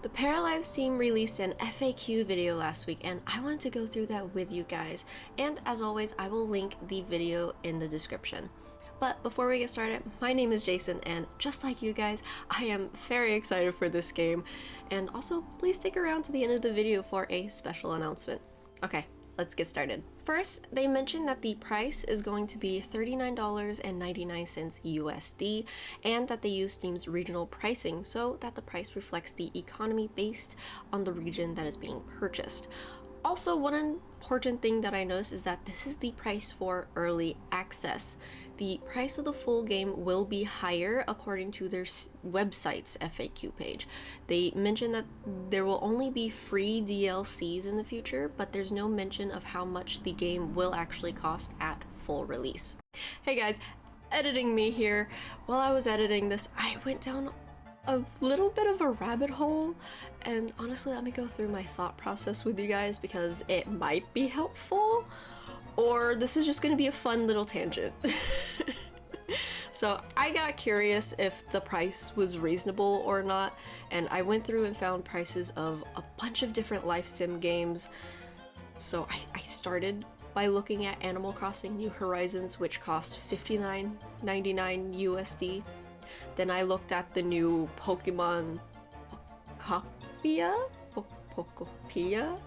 The Paralives team released an FAQ video last week and I wanted to go through that with you guys, and as always I will link the video in the description. But before we get started, my name is Jason and just like you guys, I am very excited for this game, and also please stick around to the end of the video for a special announcement. Okay, let's get started. First, they mentioned that the price is going to be $39.99 USD and that they use Steam's regional pricing so that the price reflects the economy based on the region that is being purchased. Also, one important thing that I noticed is that this is the price for early access. The price of the full game will be higher according to their website's FAQ page. They mentioned that there will only be free DLCs in the future, but there's no mention of how much the game will actually cost at full release. Hey guys, editing me here. While I was editing this, I went down a little bit of a rabbit hole, and honestly let me go through my thought process with you guys because it might be helpful, or this is just going to be a fun little tangent. So I got curious if the price was reasonable or not, and I went through and found prices of a bunch of different life sim games. So I started by looking at Animal Crossing New Horizons, which costs $59.99 USD. Then I looked at the new Pokemon Pokopia?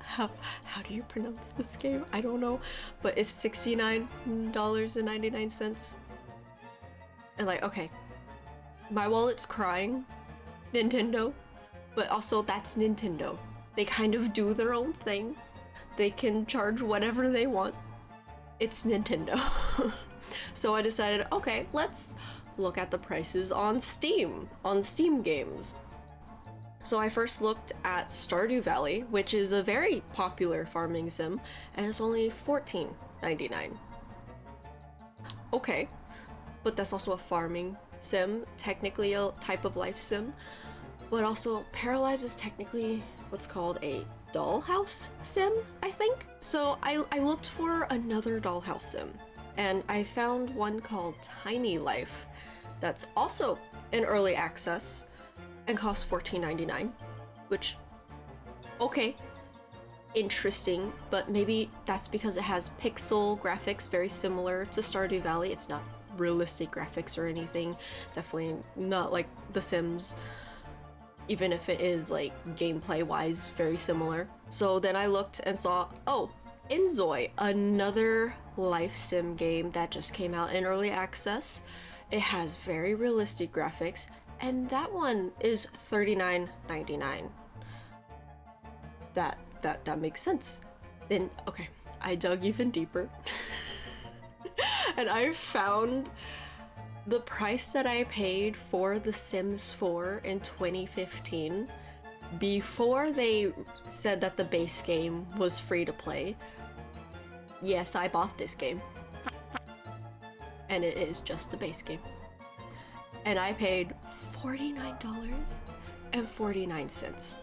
How do you pronounce this game? I don't know, but it's $69.99. And like, okay, my wallet's crying, Nintendo, but also that's Nintendo. They kind of do their own thing. They can charge whatever they want. It's Nintendo. So I decided, okay, let's look at the prices on Steam games. So I first looked at Stardew Valley, which is a very popular farming sim, and it's only $14.99. Okay, but that's also a farming sim, technically a type of life sim, but also Paralives is technically what's called a dollhouse sim, I think. So I looked for another dollhouse sim, and I found one called Tiny Life that's also in early access and costs $14.99, which, okay, interesting, but maybe that's because it has pixel graphics very similar to Stardew Valley. It's not realistic graphics or anything, definitely not like The Sims, even if it is like gameplay wise very similar. So then I looked and saw, oh, Inzoi, another life sim game that just came out in early access. It has very realistic graphics, and that one is $39.99. That makes sense. Then, okay, I dug even deeper and I found the price that I paid for The Sims 4 in 2015 before they said that the base game was free to play. Yes, I bought this game. And it is just the base game. And I paid $49.49.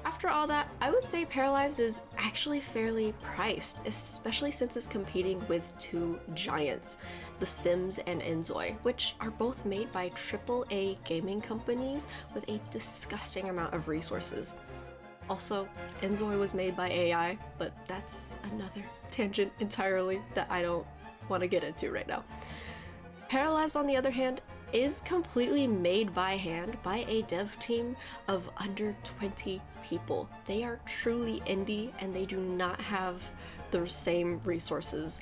After all that, I would say Paralives is actually fairly priced, especially since it's competing with two giants, The Sims and Inzoi, which are both made by AAA gaming companies with a disgusting amount of resources. Also, Inzoi was made by AI, but that's another tangent entirely that I don't want to get into right now. Paralives, on the other hand, is completely made by hand by a dev team of under 20 people. They are truly indie and they do not have the same resources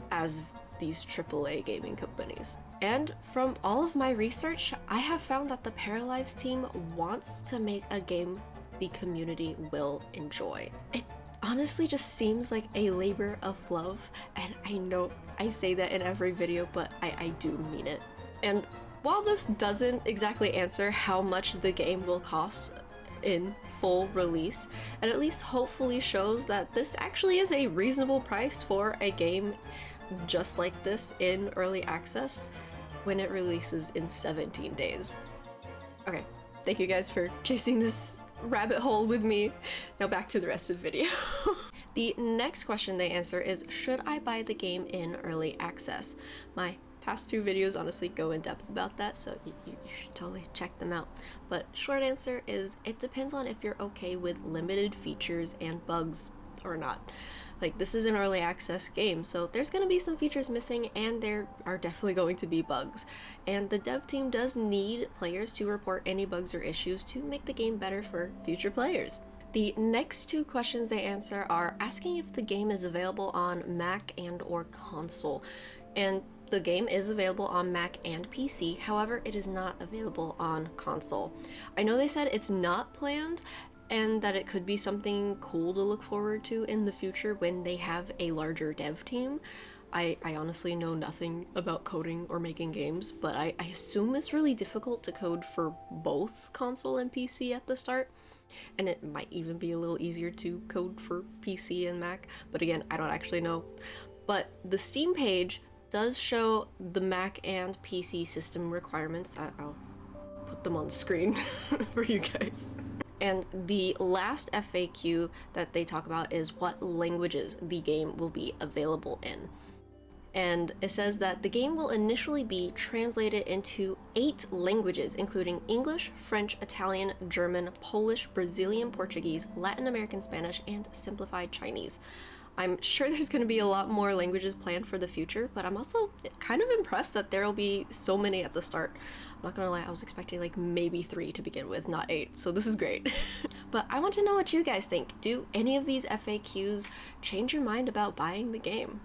as these AAA gaming companies. And from all of my research, I have found that the Paralives team wants to make a game the community will enjoy. It honestly just seems like a labor of love, and I know I say that in every video, but I do mean it. And while this doesn't exactly answer how much the game will cost in full release, it at least hopefully shows that this actually is a reasonable price for a game just like this in early access when it releases in 17 days. Okay, thank you guys for chasing this rabbit hole with me. Now back to the rest of the video. The next question they answer is, should I buy the game in early access? My past two videos honestly go in depth about that, so you should totally check them out. But short answer is it depends on if you're okay with limited features and bugs or not. Like, this is an early access game, so there's going to be some features missing, and there are definitely going to be bugs. And the dev team does need players to report any bugs or issues to make the game better for future players. The next two questions they answer are asking if the game is available on Mac and or console. And the game is available on Mac and PC, however, it is not available on console. I know they said it's not planned, and that it could be something cool to look forward to in the future when they have a larger dev team. I honestly know nothing about coding or making games, but I assume it's really difficult to code for both console and PC at the start. And it might even be a little easier to code for PC and Mac, but again, I don't actually know. But the Steam page does show the Mac and PC system requirements. I'll put them on the screen for you guys. And the last FAQ that they talk about is what languages the game will be available in. And it says that the game will initially be translated into 8 languages, including English, French, Italian, German, Polish, Brazilian Portuguese, Latin American Spanish, and simplified Chinese. I'm sure there's going to be a lot more languages planned for the future, but I'm also kind of impressed that there will be so many at the start. I'm not gonna lie, I was expecting like maybe 3 to begin with, not 8, so this is great. But I want to know what you guys think. Do any of these FAQs change your mind about buying the game?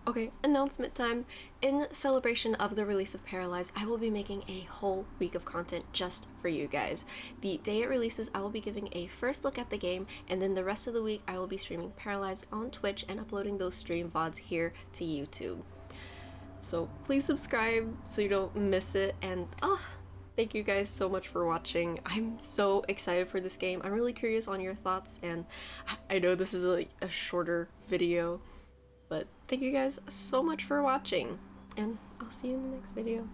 Okay, announcement time. In celebration of the release of Paralives, I will be making a whole week of content just for you guys. The day it releases, I will be giving a first look at the game, and then the rest of the week I will be streaming Paralives on Twitch and uploading those stream VODs here to YouTube. So please subscribe so you don't miss it, and thank you guys so much for watching. I'm so excited for this game. I'm really curious on your thoughts, and I know this is a shorter video, but thank you guys so much for watching, and I'll see you in the next video.